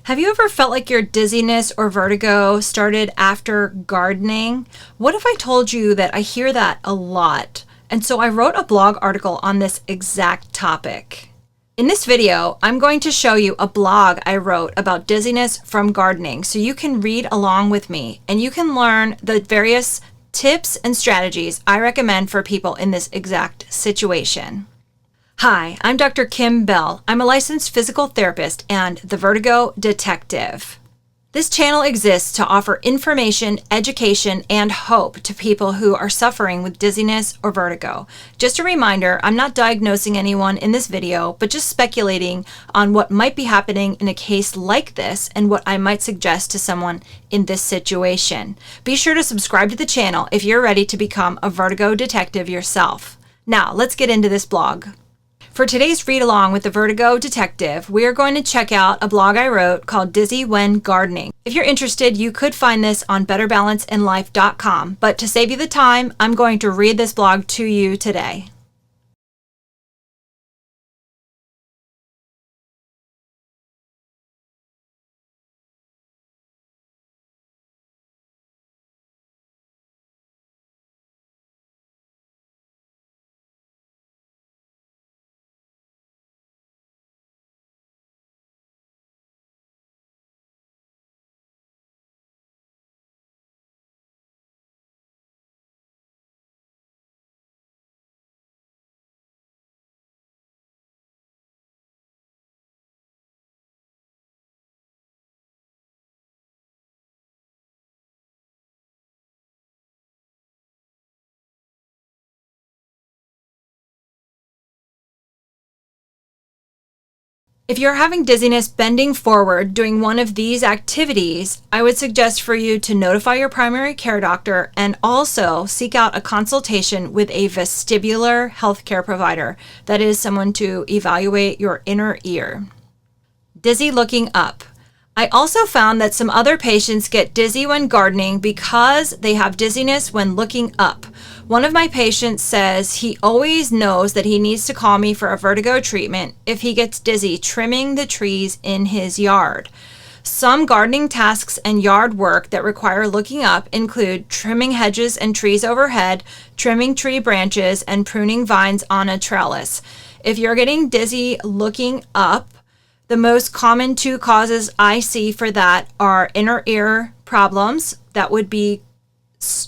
Have you ever felt like your dizziness or vertigo started after gardening? What if I told you that I hear that a lot? And so I wrote a blog article on this exact topic. In this video, I'm going to show you a blog I wrote about dizziness from gardening so you can read along with me and you can learn the various tips and strategies I recommend for people in this exact situation. Hi, I'm Dr. Kim Bell. I'm a licensed physical therapist and the Vertigo Detective. This channel exists to offer information, education, and hope to people who are suffering with dizziness or vertigo. Just a reminder, I'm not diagnosing anyone in this video, but just speculating on what might be happening in a case like this and what I might suggest to someone in this situation. Be sure to subscribe to the channel if you're ready to become a vertigo detective yourself. Now, let's get into this blog. For today's read along with the Vertigo Detective, we are going to check out a blog I wrote called Dizzy When Gardening. If you're interested, you could find this on betterbalanceandlife.com, but to save you the time, I'm going to read this blog to you today. If you're having dizziness bending forward doing one of these activities, I would suggest for you to notify your primary care doctor and also seek out a consultation with a vestibular healthcare provider, that is someone to evaluate your inner ear. Dizzy looking up. I also found that some other patients get dizzy when gardening because they have dizziness when looking up. One of my patients says he always knows that he needs to call me for a vertigo treatment if he gets dizzy trimming the trees in his yard. Some gardening tasks and yard work that require looking up include trimming hedges and trees overhead, trimming tree branches, and pruning vines on a trellis. If you're getting dizzy looking up, the most common two causes I see for that are inner ear problems that would be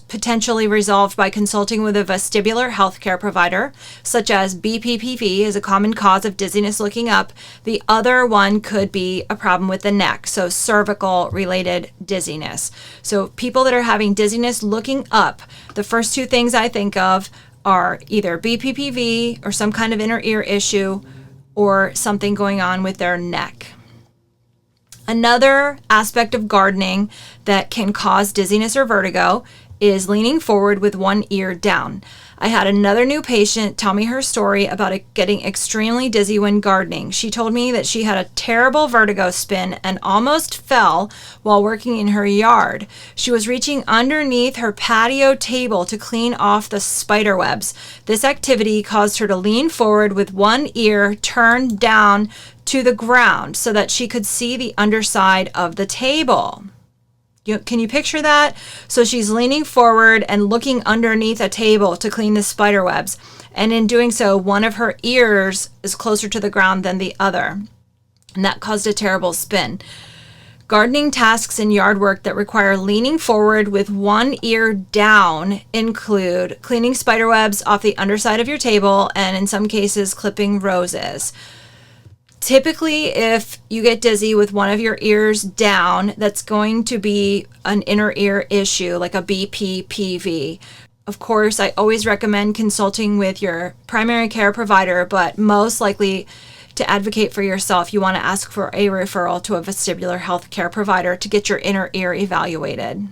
potentially resolved by consulting with a vestibular healthcare provider, such as BPPV is a common cause of dizziness looking up. The other one could be a problem with the neck, so cervical related dizziness. So people that are having dizziness looking up, the first two things I think of are either BPPV or some kind of inner ear issue or something going on with their neck. Another aspect of gardening that can cause dizziness or vertigo is leaning forward with one ear down. I had another new patient tell me her story about it getting extremely dizzy when gardening. She told me that she had a terrible vertigo spin and almost fell while working in her yard. She was reaching underneath her patio table to clean off the spider webs. This activity caused her to lean forward with one ear turned down to the ground so that she could see the underside of the table. Can you picture that? So she's leaning forward and looking underneath a table to clean the spider webs. And in doing so, one of her ears is closer to the ground than the other. And that caused a terrible spin. Gardening tasks and yard work that require leaning forward with one ear down include cleaning spider webs off the underside of your table and in some cases clipping roses. Typically, if you get dizzy with one of your ears down, that's going to be an inner ear issue, like a BPPV. Of course, I always recommend consulting with your primary care provider, but most likely to advocate for yourself, you want to ask for a referral to a vestibular healthcare provider to get your inner ear evaluated.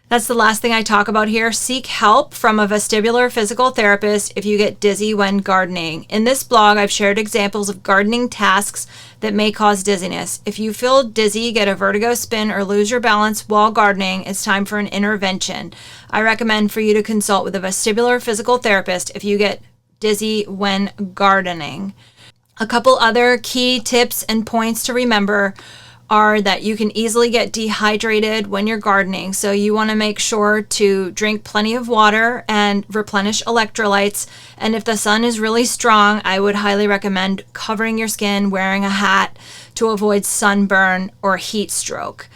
That's the last thing I talk about here. Seek help from a vestibular physical therapist if you get dizzy when gardening. In this blog, I've shared examples of gardening tasks that may cause dizziness. If you feel dizzy, get a vertigo spin, or lose your balance while gardening, it's time for an intervention. I recommend for you to consult with a vestibular physical therapist if you get dizzy when gardening. A couple other key tips and points to remember are that you can easily get dehydrated when you're gardening. So you want to make sure to drink plenty of water and replenish electrolytes. And if the sun is really strong, I would highly recommend covering your skin, wearing a hat to avoid sunburn or heat stroke.